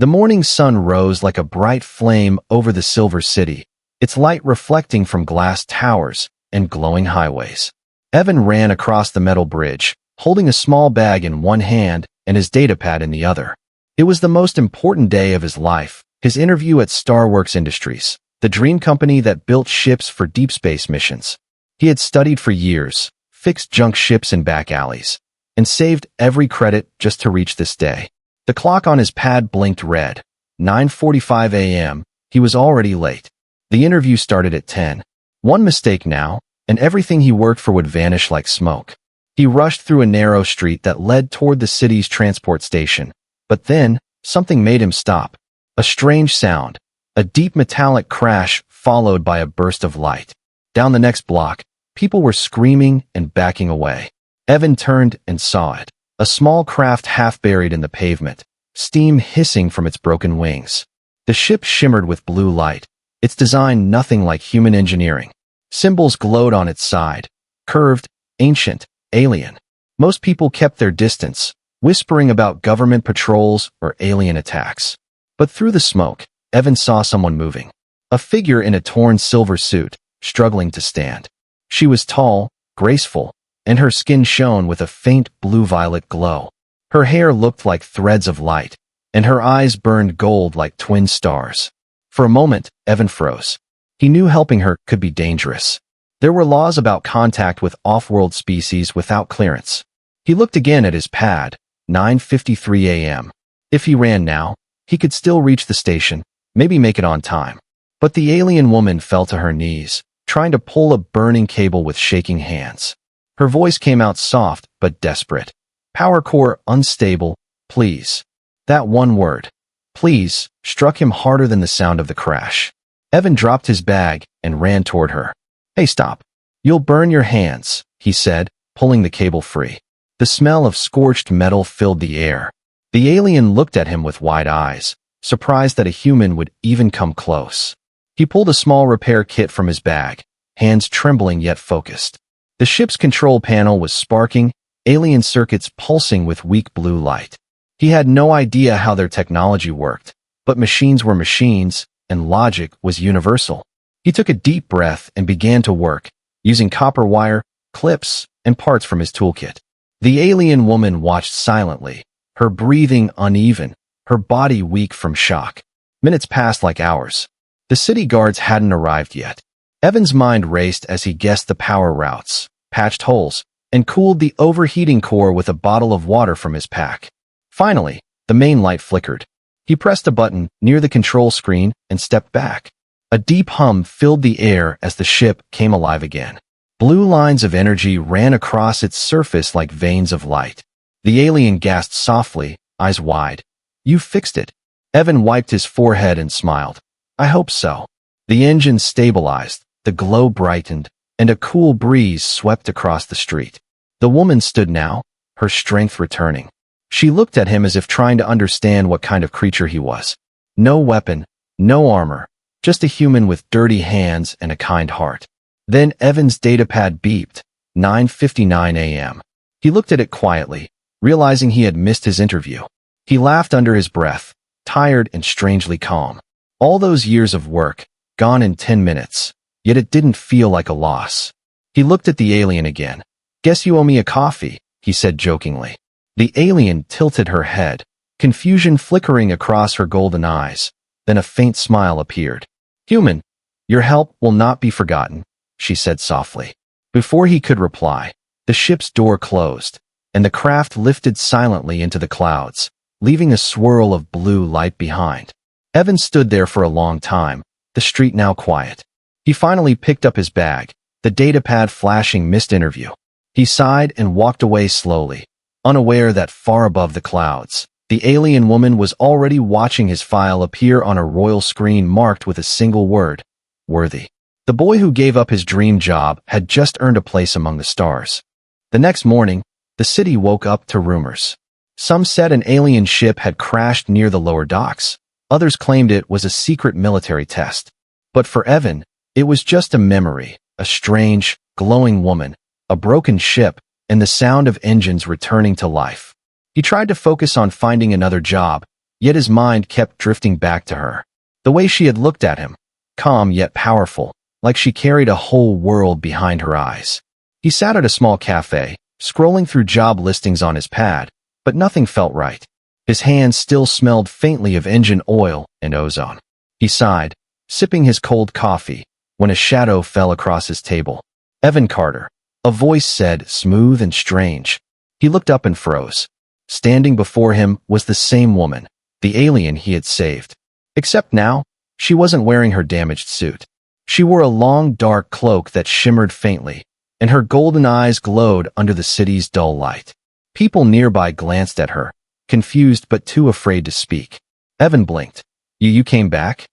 The morning sun rose like a bright flame over the Silver City, its light reflecting from glass towers and glowing highways. Evan ran across the metal bridge, holding a small bag in one hand and his datapad in the other. It was the most important day of his life, his interview at Starworks Industries, the dream company that built ships for deep space missions. He had studied for years, fixed junk ships in back alleys, and saved every credit just to reach this day. The clock on his pad blinked red. 9:45 a.m. He was already late. The interview started at 10. One mistake now, and everything he worked for would vanish like smoke. He rushed through a narrow street that led toward the city's transport station. But then, something made him stop. A strange sound. A deep metallic crash followed by a burst of light. Down the next block, people were screaming and backing away. Evan turned and saw it. A small craft half buried in the pavement, steam hissing from its broken wings. The ship shimmered with blue light, its design nothing like human engineering. Symbols glowed on its side. Curved, ancient, alien. Most people kept their distance, whispering about government patrols or alien attacks. But through the smoke, Evan saw someone moving. A figure in a torn silver suit, struggling to stand. She was tall, graceful, and her skin shone with a faint blue-violet glow. Her hair looked like threads of light, and her eyes burned gold like twin stars. For a moment, Evan froze. He knew helping her could be dangerous. There were laws about contact with off-world species without clearance. He looked again at his pad, 9:53 a.m. If he ran now, he could still reach the station, maybe make it on time. But the alien woman fell to her knees, trying to pull a burning cable with shaking hands. Her voice came out soft but desperate. Power core unstable, please. That one word, please, struck him harder than the sound of the crash. Evan dropped his bag and ran toward her. Hey, stop. You'll burn your hands, he said, pulling the cable free. The smell of scorched metal filled the air. The alien looked at him with wide eyes, surprised that a human would even come close. He pulled a small repair kit from his bag, hands trembling yet focused. The ship's control panel was sparking, alien circuits pulsing with weak blue light. He had no idea how their technology worked, but machines were machines, and logic was universal. He took a deep breath and began to work, using copper wire, clips, and parts from his toolkit. The alien woman watched silently, her breathing uneven, her body weak from shock. Minutes passed like hours. The city guards hadn't arrived yet. Evan's mind raced as he guessed the power routes, patched holes, and cooled the overheating core with a bottle of water from his pack. Finally, the main light flickered. He pressed a button near the control screen and stepped back. A deep hum filled the air as the ship came alive again. Blue lines of energy ran across its surface like veins of light. The alien gasped softly, eyes wide. You fixed it. Evan wiped his forehead and smiled. I hope so. The engine stabilized, the glow brightened, and a cool breeze swept across the street. The woman stood now, her strength returning. She looked at him as if trying to understand what kind of creature he was. No weapon, no armor, just a human with dirty hands and a kind heart. Then Evan's datapad beeped, 9:59 a.m. He looked at it quietly, realizing he had missed his interview. He laughed under his breath, tired and strangely calm. All those years of work, gone in 10 minutes, yet it didn't feel like a loss. He looked at the alien again. Guess you owe me a coffee, he said jokingly. The alien tilted her head, confusion flickering across her golden eyes. Then a faint smile appeared. Human, your help will not be forgotten, she said softly. Before he could reply, the ship's door closed, and the craft lifted silently into the clouds, leaving a swirl of blue light behind. Evan stood there for a long time, the street now quiet. He finally picked up his bag, the datapad flashing missed interview. He sighed and walked away slowly, unaware that far above the clouds, the alien woman was already watching his file appear on a royal screen marked with a single word, worthy. The boy who gave up his dream job had just earned a place among the stars. The next morning, the city woke up to rumors. Some said an alien ship had crashed near the lower docks. Others claimed it was a secret military test. But for Evan, it was just a memory, a strange, glowing woman, a broken ship, and the sound of engines returning to life. He tried to focus on finding another job, yet his mind kept drifting back to her. The way she had looked at him, calm yet powerful, like she carried a whole world behind her eyes. He sat at a small cafe, scrolling through job listings on his pad, but nothing felt right. His hands still smelled faintly of engine oil and ozone. He sighed, sipping his cold coffee, when a shadow fell across his table. Evan Carter. A voice said, smooth and strange. He looked up and froze. Standing before him was the same woman, the alien he had saved. Except now, she wasn't wearing her damaged suit. She wore a long, dark cloak that shimmered faintly, and her golden eyes glowed under the city's dull light. People nearby glanced at her, confused but too afraid to speak. Evan blinked. You came back?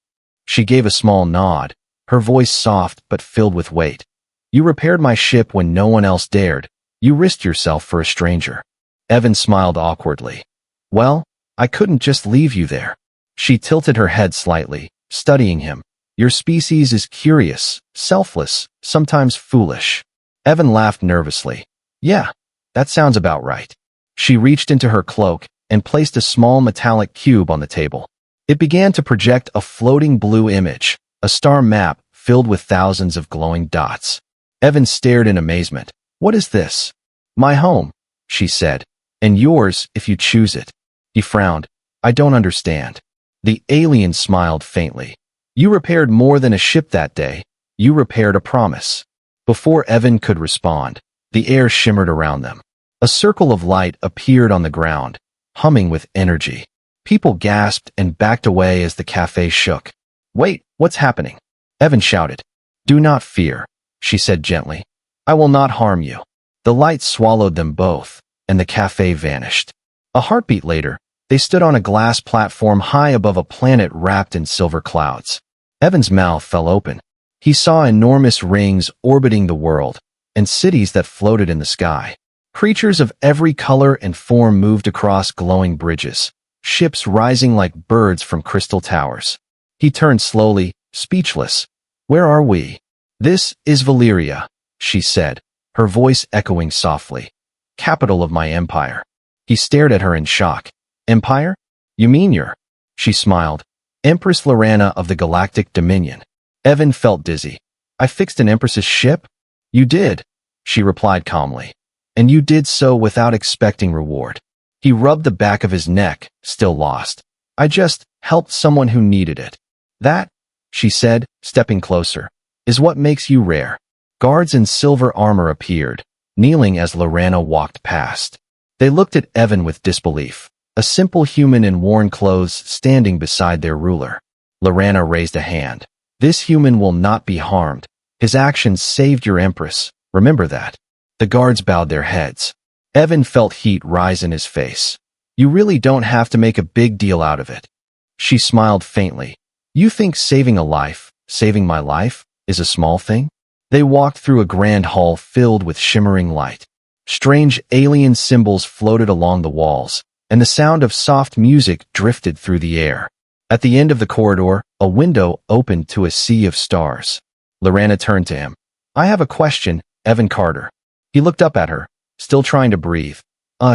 She gave a small nod, her voice soft but filled with weight. You repaired my ship when no one else dared. You risked yourself for a stranger. Evan smiled awkwardly. Well, I couldn't just leave you there. She tilted her head slightly, studying him. Your species is curious, selfless, sometimes foolish. Evan laughed nervously. Yeah, that sounds about right. She reached into her cloak and placed a small metallic cube on the table. It began to project a floating blue image, a star map filled with thousands of glowing dots. Evan stared in amazement. What is this? My home, she said, and yours if you choose it. He frowned. I don't understand. The alien smiled faintly. You repaired more than a ship that day. You repaired a promise. Before Evan could respond, the air shimmered around them. A circle of light appeared on the ground, humming with energy. People gasped and backed away as the cafe shook. Wait, what's happening? Evan shouted. Do not fear, she said gently. I will not harm you. The light swallowed them both, and the cafe vanished. A heartbeat later, they stood on a glass platform high above a planet wrapped in silver clouds. Evan's mouth fell open. He saw enormous rings orbiting the world, and cities that floated in the sky. Creatures of every color and form moved across glowing bridges, ships rising like birds from crystal towers. He turned slowly, speechless. Where are we? This is Valyria, she said, her voice echoing softly. Capital of my empire. He stared at her in shock. Empire? You mean you're? She smiled. Empress Lorana of the Galactic Dominion. Evan felt dizzy. I fixed an Empress's ship? You did, she replied calmly. And you did so without expecting reward. He rubbed the back of his neck, still lost. I just helped someone who needed it. That, she said, stepping closer, is what makes you rare. Guards in silver armor appeared, kneeling as Lorana walked past. They looked at Evan with disbelief, a simple human in worn clothes standing beside their ruler. Lorana raised a hand. This human will not be harmed. His actions saved your empress. Remember that. The guards bowed their heads. Evan felt heat rise in his face. You really don't have to make a big deal out of it. She smiled faintly. You think saving a life, saving my life, is a small thing? They walked through a grand hall filled with shimmering light. Strange alien symbols floated along the walls, and the sound of soft music drifted through the air. At the end of the corridor, a window opened to a sea of stars. Lorana turned to him. I have a question, Evan Carter. He looked up at her, still trying to breathe.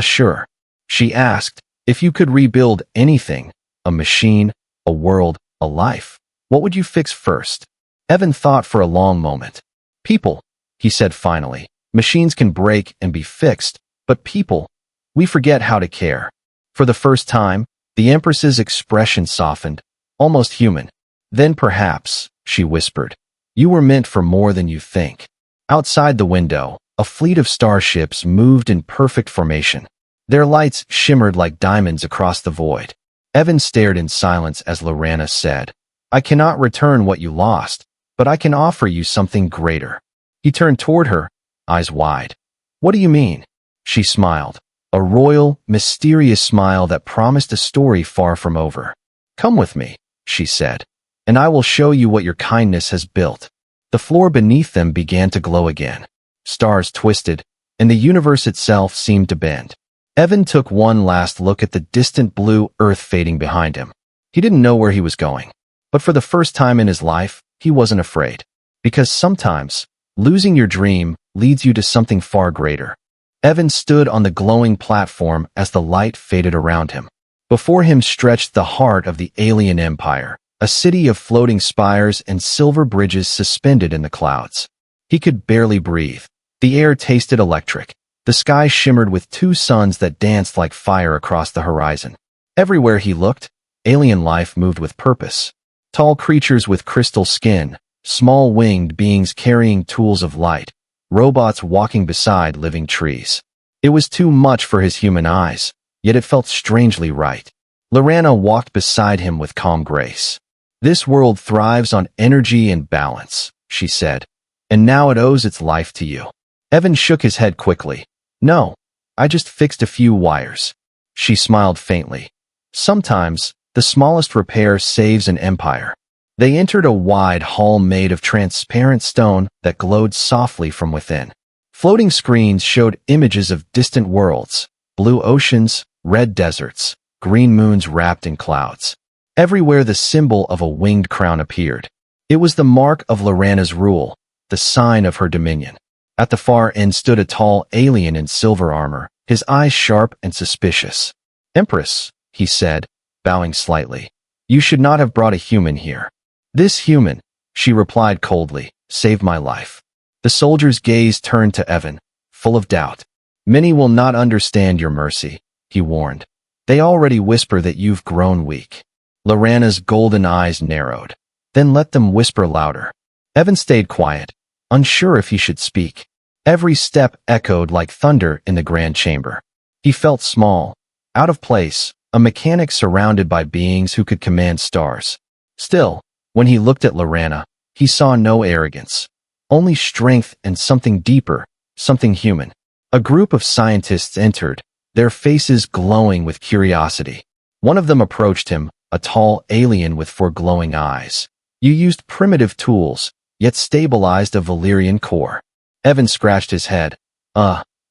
Sure. She asked, if you could rebuild anything, a machine, a world, a life, what would you fix first? Evan thought for a long moment. People, he said finally. Machines can break and be fixed, but people, we forget how to care. For the first time, the Empress's expression softened, almost human. Then perhaps, she whispered, you were meant for more than you think. Outside the window, a fleet of starships moved in perfect formation. Their lights shimmered like diamonds across the void. Evan stared in silence as Lorana said, I cannot return what you lost, but I can offer you something greater. He turned toward her, eyes wide. What do you mean? She smiled, a royal, mysterious smile that promised a story far from over. Come with me, she said, and I will show you what your kindness has built. The floor beneath them began to glow again. Stars twisted, and the universe itself seemed to bend. Evan took one last look at the distant blue earth fading behind him. He didn't know where he was going, but for the first time in his life, he wasn't afraid. Because sometimes, losing your dream leads you to something far greater. Evan stood on the glowing platform as the light faded around him. Before him stretched the heart of the alien empire, a city of floating spires and silver bridges suspended in the clouds. He could barely breathe. The air tasted electric. The sky shimmered with two suns that danced like fire across the horizon. Everywhere he looked, alien life moved with purpose. Tall creatures with crystal skin, small winged beings carrying tools of light, robots walking beside living trees. It was too much for his human eyes, yet it felt strangely right. Lorana walked beside him with calm grace. "This world thrives on energy and balance," she said, "and now it owes its life to you." Evan shook his head quickly. "No, I just fixed a few wires." She smiled faintly. "Sometimes, the smallest repair saves an empire." They entered a wide hall made of transparent stone that glowed softly from within. Floating screens showed images of distant worlds, blue oceans, red deserts, green moons wrapped in clouds. Everywhere the symbol of a winged crown appeared. It was the mark of Lorana's rule, the sign of her dominion. At the far end stood a tall alien in silver armor, his eyes sharp and suspicious. "Empress," he said, bowing slightly, "you should not have brought a human here." "This human," she replied coldly, "saved my life." The soldier's gaze turned to Evan, full of doubt. "Many will not understand your mercy," he warned. "They already whisper that you've grown weak." Lorana's golden eyes narrowed. "Then let them whisper louder." Evan stayed quiet, unsure if he should speak. Every step echoed like thunder in the grand chamber. He felt small, out of place, a mechanic surrounded by beings who could command stars. Still, when he looked at Lorana, he saw no arrogance, only strength and something deeper, something human. A group of scientists entered, their faces glowing with curiosity. One of them approached him, a tall alien with four glowing eyes. "You used primitive tools, yet stabilized a Valyrian core." Evan scratched his head.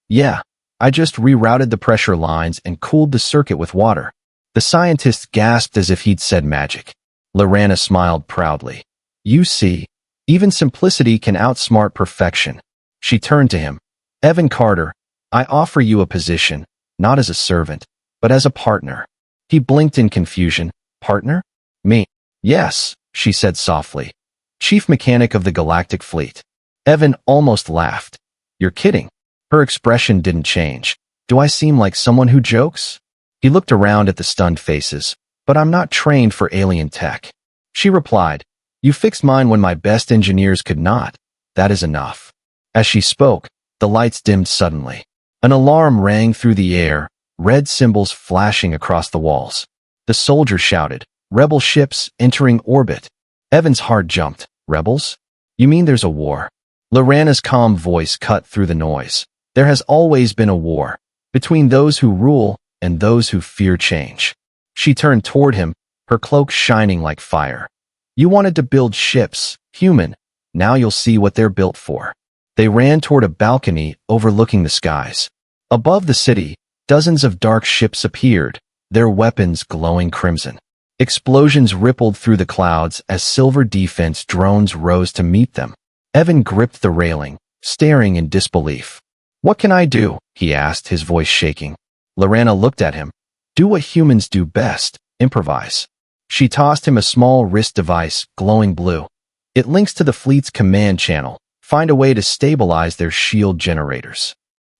Yeah, I just rerouted the pressure lines and cooled the circuit with water." The scientist gasped as if he'd said magic. Lorana smiled proudly. "You see, even simplicity can outsmart perfection." She turned to him. "Evan Carter, I offer you a position, not as a servant, but as a partner." He blinked in confusion. "Partner? Me?" "Yes," she said softly. "Chief mechanic of the Galactic Fleet." Evan almost laughed. "You're kidding." Her expression didn't change. "Do I seem like someone who jokes?" He looked around at the stunned faces. "But I'm not trained for alien tech." She replied, "You fixed mine when my best engineers could not. That is enough." As she spoke, the lights dimmed suddenly. An alarm rang through the air, red symbols flashing across the walls. The soldier shouted, "Rebel ships entering orbit." Evan's heart jumped. "Rebels? You mean there's a war?" Lorana's calm voice cut through the noise. "There has always been a war, between those who rule and those who fear change." She turned toward him, her cloak shining like fire. "You wanted to build ships, human. Now you'll see what they're built for." They ran toward a balcony overlooking the skies. Above the city, dozens of dark ships appeared, their weapons glowing crimson. Explosions rippled through the clouds as silver defense drones rose to meet them. Evan gripped the railing, staring in disbelief. "What can I do?" he asked, his voice shaking. Lorana looked at him. "Do what humans do best, improvise." She tossed him a small wrist device, glowing blue. "It links to the fleet's command channel. Find a way to stabilize their shield generators."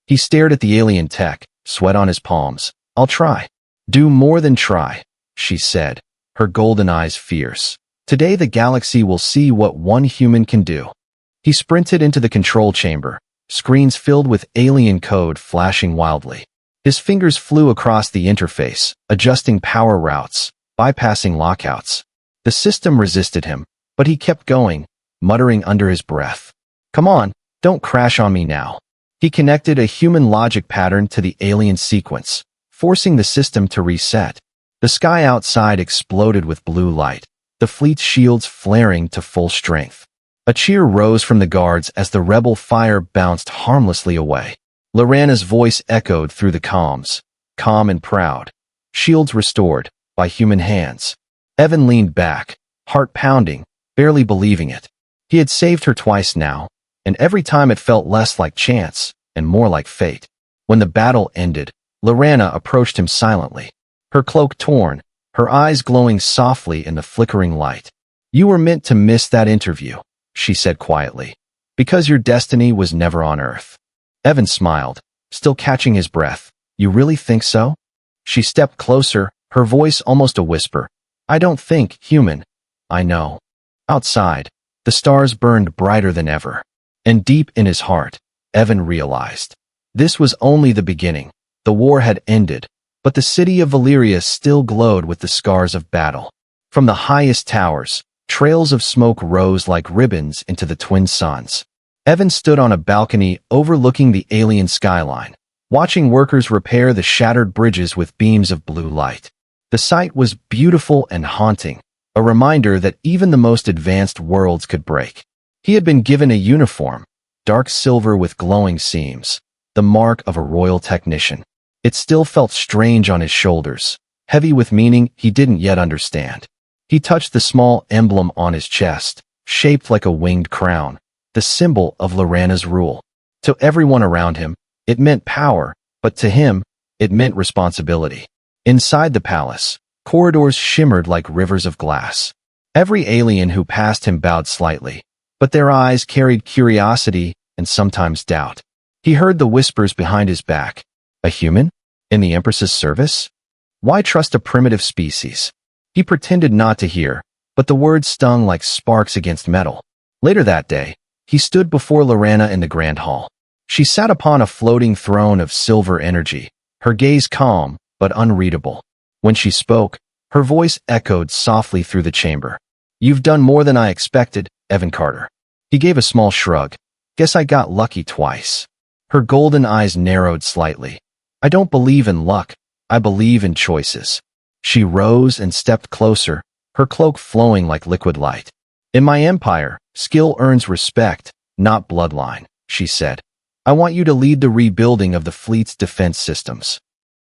He stared at the alien tech, sweat on his palms. "I'll try." "Do more than try," she said, her golden eyes fierce. "Today the galaxy will see what one human can do." He sprinted into the control chamber, screens filled with alien code flashing wildly. His fingers flew across the interface, adjusting power routes, bypassing lockouts. The system resisted him, but he kept going, muttering under his breath. "Come on, don't crash on me now." He connected a human logic pattern to the alien sequence, forcing the system to reset. The sky outside exploded with blue light, the fleet's shields flaring to full strength. A cheer rose from the guards as the rebel fire bounced harmlessly away. Lorana's voice echoed through the comms, calm and proud. "Shields restored, by human hands." Evan leaned back, heart pounding, barely believing it. He had saved her twice now, and every time it felt less like chance and more like fate. When the battle ended, Lorana approached him silently. her cloak torn, her eyes glowing softly in the flickering light. "You were meant to miss that interview," she said quietly, "because your destiny was never on Earth." Evan smiled, still catching his breath. "You really think so?" She stepped closer, her voice almost a whisper. "I don't think, human. I know." Outside, the stars burned brighter than ever. And deep in his heart, Evan realized this was only the beginning. The war had ended, but the city of Valyria still glowed with the scars of battle. From the highest towers, trails of smoke rose like ribbons into the twin suns. Evan stood on a balcony overlooking the alien skyline, watching workers repair the shattered bridges with beams of blue light. The sight was beautiful and haunting, a reminder that even the most advanced worlds could break. He had been given a uniform, dark silver with glowing seams, the mark of a royal technician. It still felt strange on his shoulders, heavy with meaning he didn't yet understand. He touched the small emblem on his chest, shaped like a winged crown, the symbol of Lorana's rule. To everyone around him, it meant power, but to him, it meant responsibility. Inside the palace, corridors shimmered like rivers of glass. Every alien who passed him bowed slightly, but their eyes carried curiosity and sometimes doubt. He heard the whispers behind his back. A human? In the Empress's service? Why trust a primitive species? He pretended not to hear, but the words stung like sparks against metal. Later that day, he stood before Lorana in the Grand Hall. She sat upon a floating throne of silver energy, her gaze calm but unreadable. When she spoke, her voice echoed softly through the chamber. "You've done more than I expected, Evan Carter." He gave a small shrug. "Guess I got lucky twice." Her golden eyes narrowed slightly. "I don't believe in luck. I believe in choices." She rose and stepped closer, her cloak flowing like liquid light. "In my empire, skill earns respect, not bloodline," she said. "I want you to lead the rebuilding of the fleet's defense systems."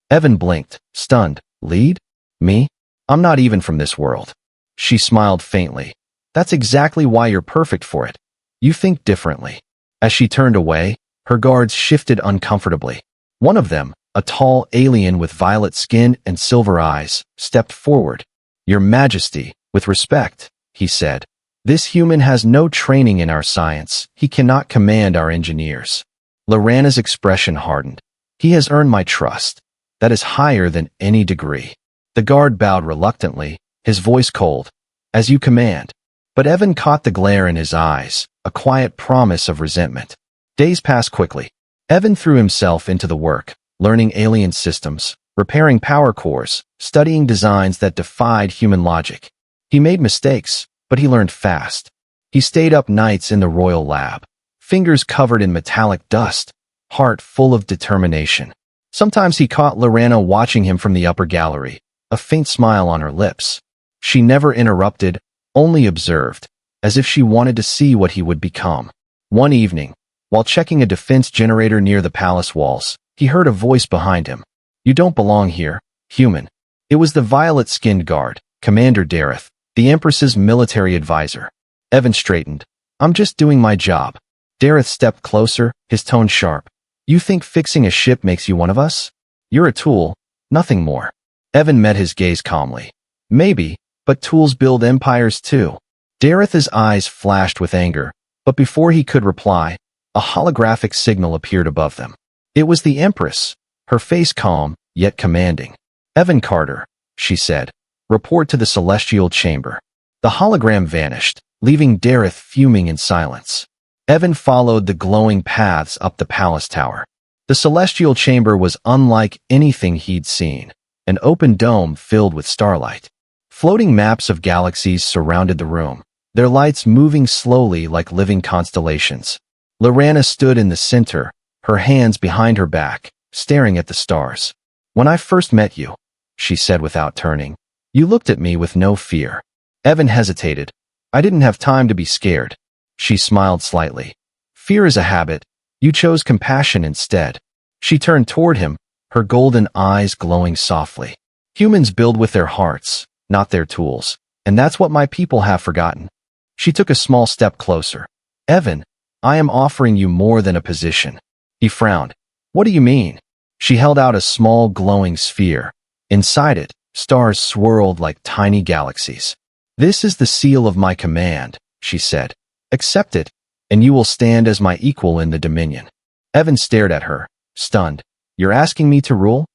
Evan blinked, stunned. "Lead? Me? I'm not even from this world." She smiled faintly. "That's exactly why you're perfect for it. You think differently." As she turned away, her guards shifted uncomfortably. One of them, a tall alien with violet skin and silver eyes, stepped forward. "Your Majesty, with respect," he said. "This human has no training in our science. He cannot command our engineers." Lorana's expression hardened. "He has earned my trust. That is higher than any degree." The guard bowed reluctantly, his voice cold. "As you command." But Evan caught the glare in his eyes, a quiet promise of resentment. Days passed quickly. Evan threw himself into the work, learning alien systems, repairing power cores, studying designs that defied human logic. He made mistakes, but he learned fast. He stayed up nights in the royal lab, fingers covered in metallic dust, heart full of determination. Sometimes he caught Lorana watching him from the upper gallery, a faint smile on her lips. She never interrupted, only observed, as if she wanted to see what he would become. One evening, while checking a defense generator near the palace walls, he heard a voice behind him. "You don't belong here, human." It was the violet-skinned guard, Commander Dareth, the Empress's military advisor. Evan straightened. "I'm just doing my job." Dareth stepped closer, his tone sharp. "You think fixing a ship makes you one of us? You're a tool, nothing more." Evan met his gaze calmly. "Maybe, but tools build empires too." Dareth's eyes flashed with anger, but before he could reply, a holographic signal appeared above them. It was the Empress, her face calm, yet commanding. "Evan Carter," she said, "report to the Celestial Chamber." The hologram vanished, leaving Dareth fuming in silence. Evan followed the glowing paths up the palace tower. The Celestial Chamber was unlike anything he'd seen, an open dome filled with starlight. Floating maps of galaxies surrounded the room, their lights moving slowly like living constellations. Lorana stood in the center, her hands behind her back, staring at the stars. "When I first met you," she said without turning, "you looked at me with no fear." Evan hesitated. "I didn't have time to be scared." She smiled slightly. "Fear is a habit. You chose compassion instead." She turned toward him, her golden eyes glowing softly. "Humans build with their hearts, not their tools, and that's what my people have forgotten." She took a small step closer. "Evan, I am offering you more than a position." He frowned. "What do you mean?" She held out a small glowing sphere. Inside it, Stars swirled like tiny galaxies. "This is the seal of my command," she said. "Accept it, and you will stand as my equal in the Dominion." Evan stared at her, stunned. "You're asking me to rule?"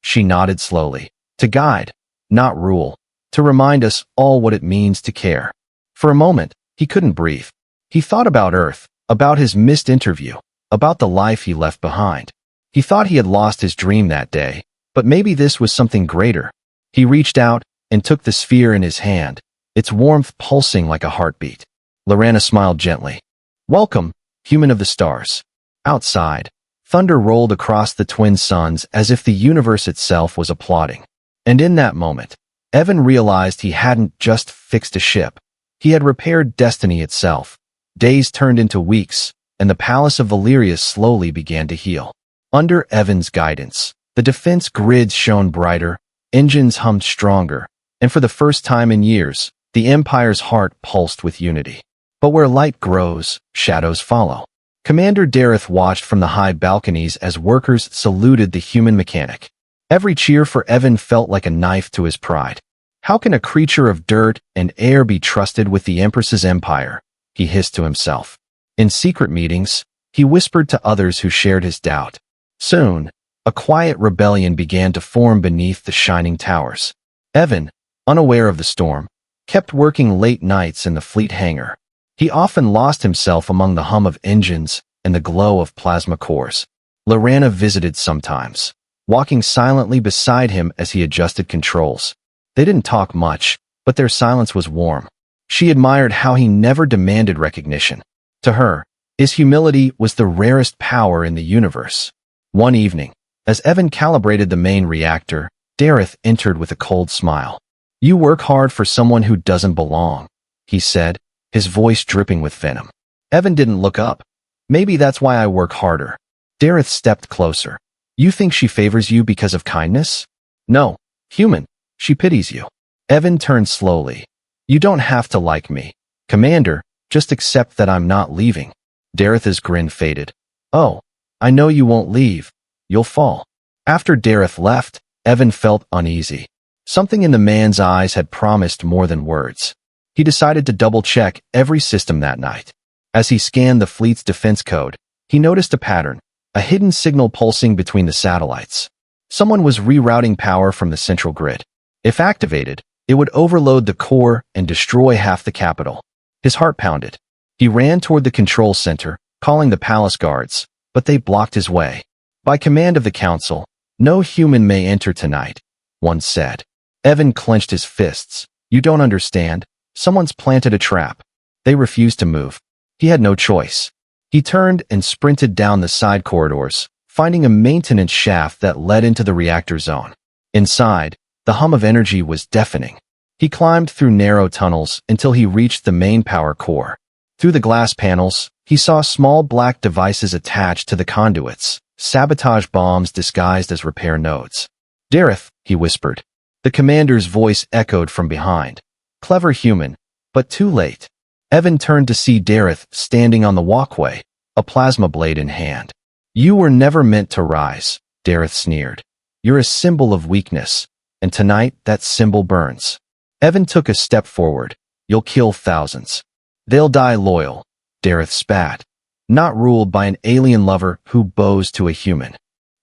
She nodded slowly. "To guide, not rule. To remind us all what it means to care." For a moment, he couldn't breathe. He thought about Earth, about his missed interview, about the life he left behind. He thought he had lost his dream that day, but maybe this was something greater. He reached out and took the sphere in his hand, its warmth pulsing like a heartbeat. Lorana smiled gently. "Welcome, human of the stars." Outside, thunder rolled across the twin suns as if the universe itself was applauding. And in that moment, Evan realized he hadn't just fixed a ship. He had repaired destiny itself. Days turned into weeks, and the palace of Valerius slowly began to heal. Under Evan's guidance, the defense grids shone brighter, engines hummed stronger, and for the first time in years, the Empire's heart pulsed with unity. But where light grows, shadows follow. Commander Dareth watched from the high balconies as workers saluted the human mechanic. Every cheer for Evan felt like a knife to his pride. How can a creature of dirt and air be trusted with the Empress's empire? He hissed to himself. In secret meetings, he whispered to others who shared his doubt. Soon, a quiet rebellion began to form beneath the shining towers. Evan, unaware of the storm, kept working late nights in the fleet hangar. He often lost himself among the hum of engines and the glow of plasma cores. Lorana visited sometimes, walking silently beside him as he adjusted controls. They didn't talk much, but their silence was warm. She admired how he never demanded recognition. To her, his humility was the rarest power in the universe. One evening, as Evan calibrated the main reactor, Dareth entered with a cold smile. "You work hard for someone who doesn't belong," he said, his voice dripping with venom. Evan didn't look up. "Maybe that's why I work harder." Dareth stepped closer. "You think she favors you because of kindness?" "No, human. She pities you." Evan turned slowly. "You don't have to like me, Commander, just accept that I'm not leaving." Dareth's grin faded. "Oh, I know you won't leave. You'll fall." After Dareth left, Evan felt uneasy. Something in the man's eyes had promised more than words. He decided to double-check every system that night. As he scanned the fleet's defense code, he noticed a pattern, a hidden signal pulsing between the satellites. Someone was rerouting power from the central grid. If activated, it would overload the core and destroy half the capital. His heart pounded. He ran toward the control center, calling the palace guards, but they blocked his way. "By command of the council, no human may enter tonight," one said. Evan clenched his fists. "You don't understand. Someone's planted a trap." They refused to move. He had no choice. He turned and sprinted down the side corridors, finding a maintenance shaft that led into the reactor zone. Inside, the hum of energy was deafening. He climbed through narrow tunnels until he reached the main power core. Through the glass panels, he saw small black devices attached to the conduits, sabotage bombs disguised as repair nodes. "Dareth," he whispered. The commander's voice echoed from behind. "Clever human, but too late." Evan turned to see Dareth standing on the walkway, a plasma blade in hand. "You were never meant to rise," Dareth sneered. "You're a symbol of weakness, and tonight that symbol burns." Evan took a step forward. "You'll kill thousands. They'll die loyal," Dareth spat, "not ruled by an alien lover who bows to a human."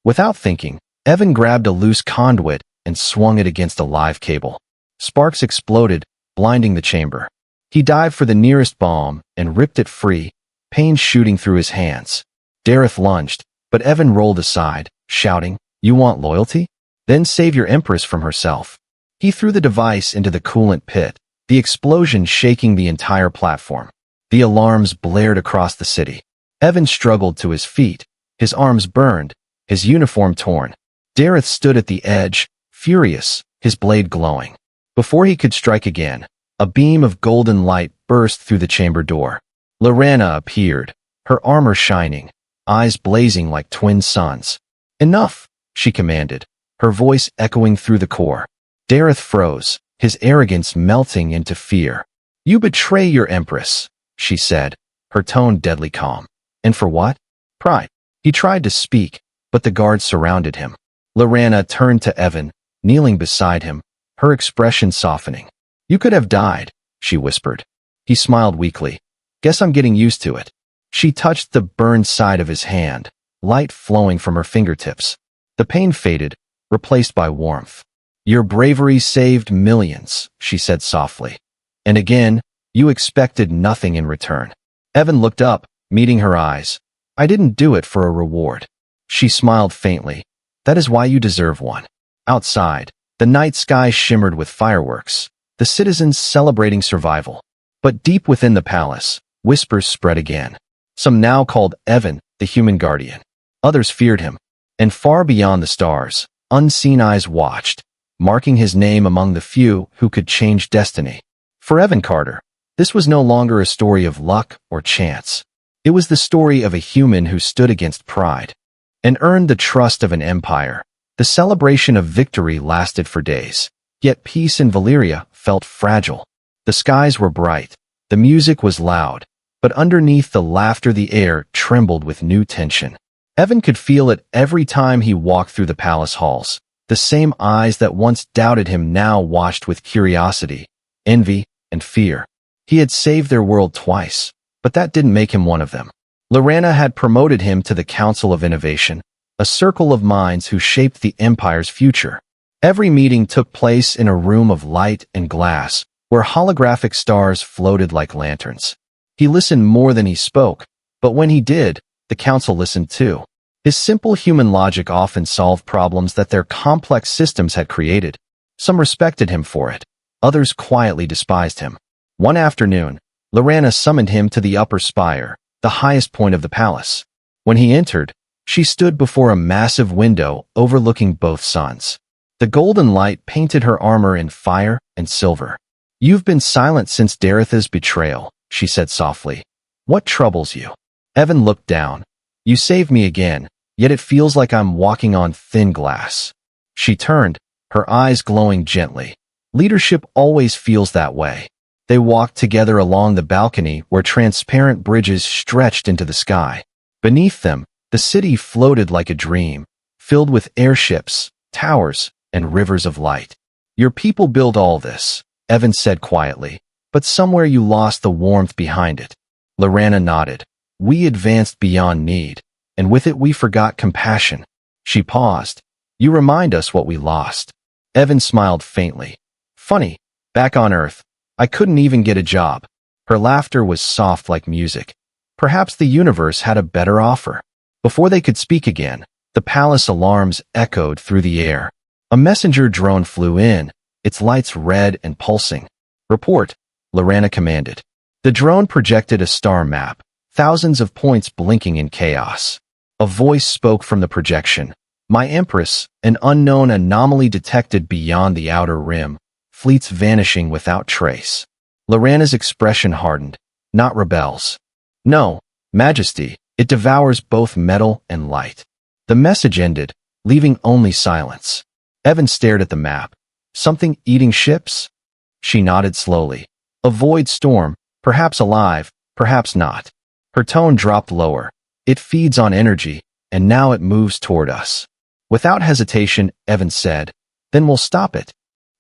Without thinking, Evan grabbed a loose conduit and swung it against a live cable. Sparks exploded, blinding the chamber. He dived for the nearest bomb and ripped it free, pain shooting through his hands. Dareth lunged, but Evan rolled aside, shouting, "You want loyalty? Then save your empress from herself." He threw the device into the coolant pit, the explosion shaking the entire platform. The alarms blared across the city. Evan struggled to his feet, his arms burned, his uniform torn. Dareth stood at the edge, furious, his blade glowing. Before he could strike again, a beam of golden light burst through the chamber door. Lorana appeared, her armor shining, eyes blazing like twin suns. "Enough," she commanded, her voice echoing through the core. Dareth froze, his arrogance melting into fear. "You betray your empress," she said, her tone deadly calm. "And for what?" "Pride." He tried to speak, but the guards surrounded him. Lorana turned to Evan, kneeling beside him, her expression softening. "You could have died," she whispered. He smiled weakly. "Guess I'm getting used to it." She touched the burned side of his hand, light flowing from her fingertips. The pain faded, replaced by warmth. "Your bravery saved millions," she said softly. "And again, you expected nothing in return." Evan looked up, meeting her eyes. "I didn't do it for a reward." She smiled faintly. "That is why you deserve one." Outside, the night sky shimmered with fireworks, the citizens celebrating survival. But deep within the palace, whispers spread again. Some now called Evan the human guardian. Others feared him. And far beyond the stars, unseen eyes watched, marking his name among the few who could change destiny. For Evan Carter, this was no longer a story of luck or chance. It was the story of a human who stood against pride and earned the trust of an empire. The celebration of victory lasted for days, yet peace in Valyria felt fragile. The skies were bright, the music was loud, but underneath the laughter the air trembled with new tension. Evan could feel it every time he walked through the palace halls. The same eyes that once doubted him now watched with curiosity, envy, and fear. He had saved their world twice, but that didn't make him one of them. Lorena had promoted him to the Council of Innovation, a circle of minds who shaped the Empire's future. Every meeting took place in a room of light and glass, where holographic stars floated like lanterns. He listened more than he spoke, but when he did, the council listened too. His simple human logic often solved problems that their complex systems had created. Some respected him for it. Others quietly despised him. One afternoon, Lorena summoned him to the upper spire, the highest point of the palace. When he entered, she stood before a massive window overlooking both suns. The golden light painted her armor in fire and silver. "You've been silent since Daretha's betrayal," she said softly. "What troubles you?" Evan looked down. "You saved me again, yet it feels like I'm walking on thin glass." She turned, her eyes glowing gently. Leadership always feels that way. They walked together along the balcony where transparent bridges stretched into the sky. Beneath them, the city floated like a dream, filled with airships, towers, and rivers of light. "Your people build all this," Evan said quietly, "but somewhere you lost the warmth behind it." Lorena nodded. "We advanced beyond need, and with it we forgot compassion." She paused. "You remind us what we lost." Evan smiled faintly. "Funny, back on Earth, I couldn't even get a job." Her laughter was soft like music. Perhaps the universe had a better offer. Before they could speak again, the palace alarms echoed through the air. A messenger drone flew in, its lights red and pulsing. "Report," Lorena commanded. The drone projected a star map, thousands of points blinking in chaos. A voice spoke from the projection. "My Empress, an unknown anomaly detected beyond the outer rim, fleets vanishing without trace." Lorena's expression hardened. "Not rebels." "No, Majesty, it devours both metal and light." The message ended, leaving only silence. Evan stared at the map. "Something eating ships?" She nodded slowly. "A void storm, perhaps alive, perhaps not." Her tone dropped lower. "It feeds on energy, and now it moves toward us." Without hesitation, Evan said, "Then we'll stop it."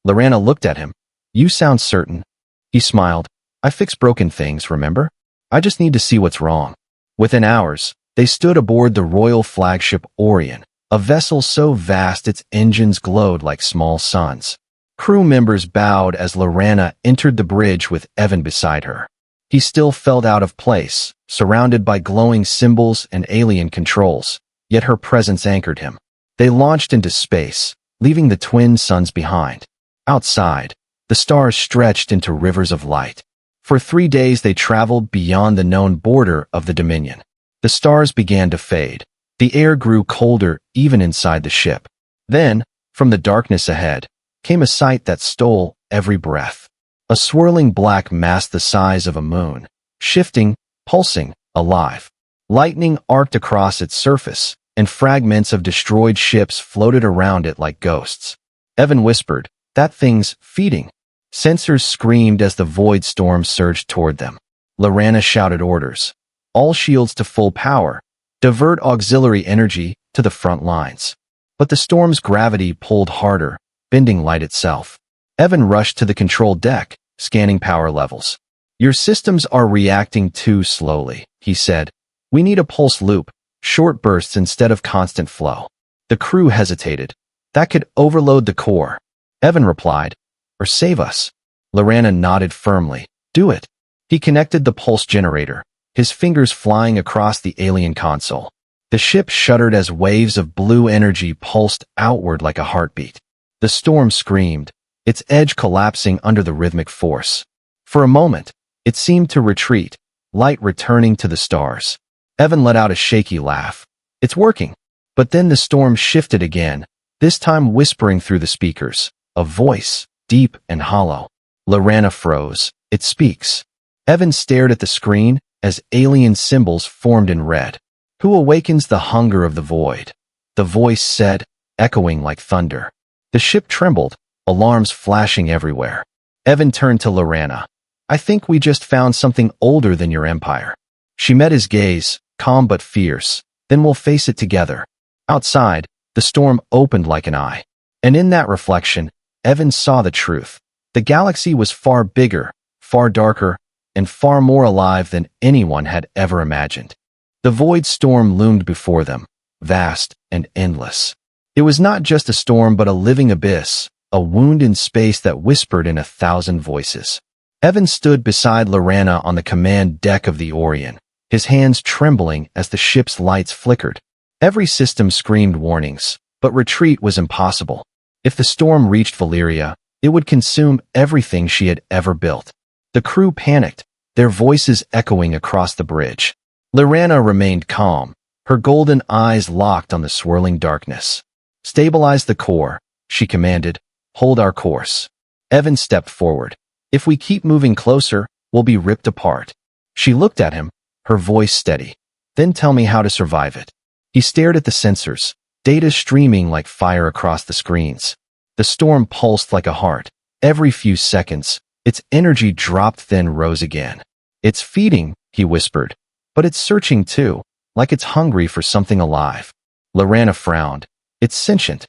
Lorena looked at him. "You sound certain." He smiled. "I fix broken things, remember? I just need to see what's wrong." Within hours, they stood aboard the royal flagship Orion, a vessel so vast its engines glowed like small suns. Crew members bowed as Lorena entered the bridge with Evan beside her. He still felt out of place, surrounded by glowing symbols and alien controls, yet her presence anchored him. They launched into space, leaving the twin suns behind. Outside, the stars stretched into rivers of light. For 3 days they traveled beyond the known border of the Dominion. The stars began to fade. The air grew colder even inside the ship. Then, from the darkness ahead, came a sight that stole every breath. A swirling black mass the size of a moon, shifting, pulsing, alive. Lightning arced across its surface, and fragments of destroyed ships floated around it like ghosts. Evan whispered, "That thing's feeding." Sensors screamed as the void storm surged toward them. Lorena shouted orders. "All shields to full power. Divert auxiliary energy to the front lines." But the storm's gravity pulled harder, bending light itself. Evan rushed to the control deck, scanning power levels. Your systems are reacting too slowly, he said. We need a pulse loop, short bursts instead of constant flow. The crew hesitated. That could overload the core. Evan replied, or save us. Lorana nodded firmly. Do it. He connected the pulse generator, his fingers flying across the alien console. The ship shuddered as waves of blue energy pulsed outward like a heartbeat. The storm screamed, its edge collapsing under the rhythmic force. For a moment, it seemed to retreat, light returning to the stars. Evan let out a shaky laugh. It's working. But then the storm shifted again, this time whispering through the speakers. A voice, deep and hollow. Lorana froze. It speaks. Evan stared at the screen as alien symbols formed in red. Who awakens the hunger of the void? The voice said, echoing like thunder. The ship trembled, alarms flashing everywhere. Evan turned to Lorana. I think we just found something older than your empire. She met his gaze, calm but fierce. Then we'll face it together. Outside, the storm opened like an eye. And in that reflection, Evan saw the truth. The galaxy was far bigger, far darker, and far more alive than anyone had ever imagined. The void storm loomed before them, vast and endless. It was not just a storm but a living abyss, a wound in space that whispered in 1,000 voices. Evan stood beside Lorana on the command deck of the Orion, his hands trembling as the ship's lights flickered. Every system screamed warnings, but retreat was impossible. If the storm reached Valyria, it would consume everything she had ever built. The crew panicked, their voices echoing across the bridge. Lorana remained calm, her golden eyes locked on the swirling darkness. Stabilize the core, she commanded. Hold our course. Evan stepped forward. If we keep moving closer, we'll be ripped apart. She looked at him, her voice steady. Then tell me how to survive it. He stared at the sensors, data streaming like fire across the screens. The storm pulsed like a heart. Every few seconds, its energy dropped then rose again. It's feeding, he whispered. But it's searching too, like it's hungry for something alive. Lorana frowned. It's sentient.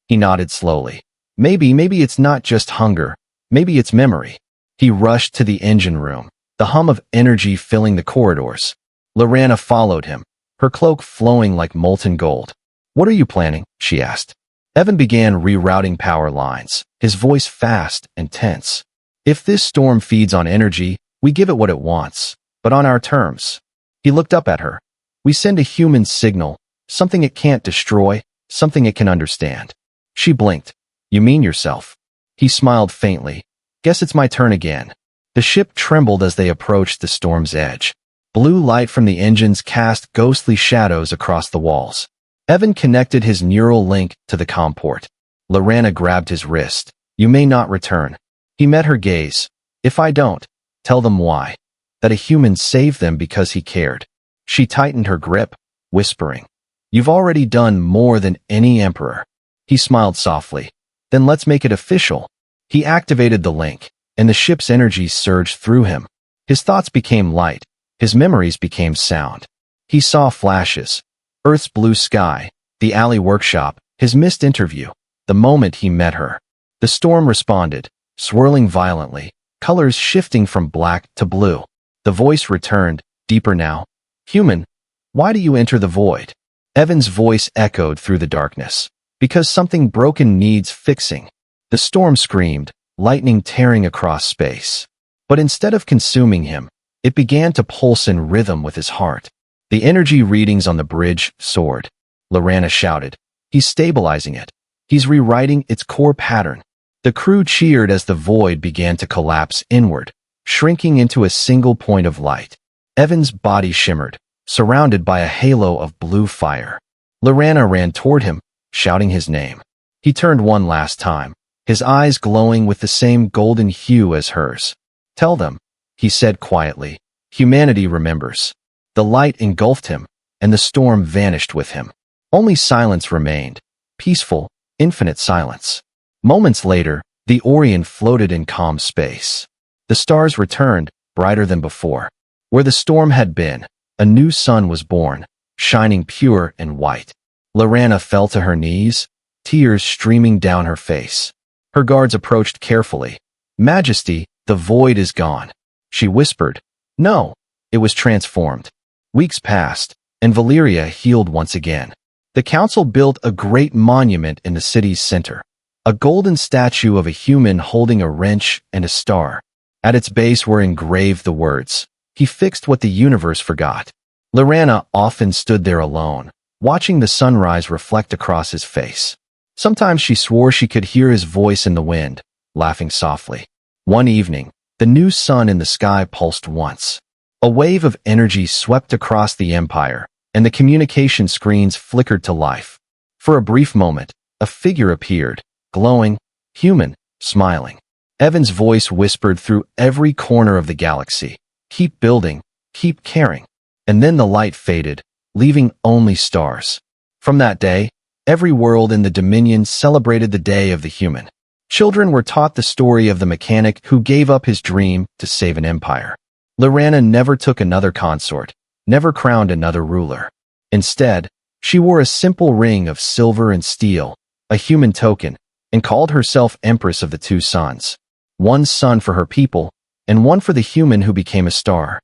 He nodded slowly. Maybe it's not just hunger. Maybe it's memory. He rushed to the engine room, the hum of energy filling the corridors. Lorana followed him, her cloak flowing like molten gold. What are you planning? She asked. Evan began rerouting power lines, his voice fast and tense. If this storm feeds on energy, we give it what it wants, but on our terms. He looked up at her. We send a human signal, something it can't destroy, something it can understand. She blinked. You mean yourself? He smiled faintly. Guess it's my turn again. The ship trembled as they approached the storm's edge. Blue light from the engines cast ghostly shadows across the walls. Evan connected his neural link to the comm port. Lorana grabbed his wrist. You may not return. He met her gaze. If I don't, tell them why. That a human saved them because he cared. She tightened her grip, whispering. You've already done more than any emperor. He smiled softly. Then let's make it official. He activated the link, and the ship's energy surged through him. His thoughts became light. His memories became sound. He saw flashes. Earth's blue sky, the alley workshop, his missed interview, the moment he met her. The storm responded, swirling violently, colors shifting from black to blue. The voice returned, deeper now. Human, why do you enter the void? Evan's voice echoed through the darkness. Because something broken needs fixing. The storm screamed, lightning tearing across space. But instead of consuming him, it began to pulse in rhythm with his heart. The energy readings on the bridge soared. Lorana shouted, he's stabilizing it. He's rewriting its core pattern. The crew cheered as the void began to collapse inward, shrinking into a single point of light. Evan's body shimmered, surrounded by a halo of blue fire. Lorana ran toward him, shouting his name. He turned one last time, his eyes glowing with the same golden hue as hers. Tell them, he said quietly, humanity remembers. The light engulfed him, and the storm vanished with him. Only silence remained, peaceful, infinite silence. Moments later, the Orion floated in calm space. The stars returned, brighter than before. Where the storm had been, a new sun was born, shining pure and white. Lorana fell to her knees, tears streaming down her face. Her guards approached carefully. "Majesty, the void is gone." She whispered. "No, it was transformed." Weeks passed, and Valyria healed once again. The council built a great monument in the city's center, a golden statue of a human holding a wrench and a star. At its base were engraved the words, "He fixed what the universe forgot." Lorana often stood there alone, watching the sunrise reflect across his face. Sometimes she swore she could hear his voice in the wind, laughing softly. One evening, the new sun in the sky pulsed once. A wave of energy swept across the empire, and the communication screens flickered to life. For a brief moment, a figure appeared, glowing, human, smiling. Evan's voice whispered through every corner of the galaxy, "Keep building, keep caring." And then the light faded, leaving only stars. From that day, every world in the Dominion celebrated the Day of the Human. Children were taught the story of the mechanic who gave up his dream to save an empire. Lorana never took another consort, never crowned another ruler. Instead, she wore a simple ring of silver and steel, a human token, and called herself Empress of the Two Suns. One sun for her people, and one for the human who became a star.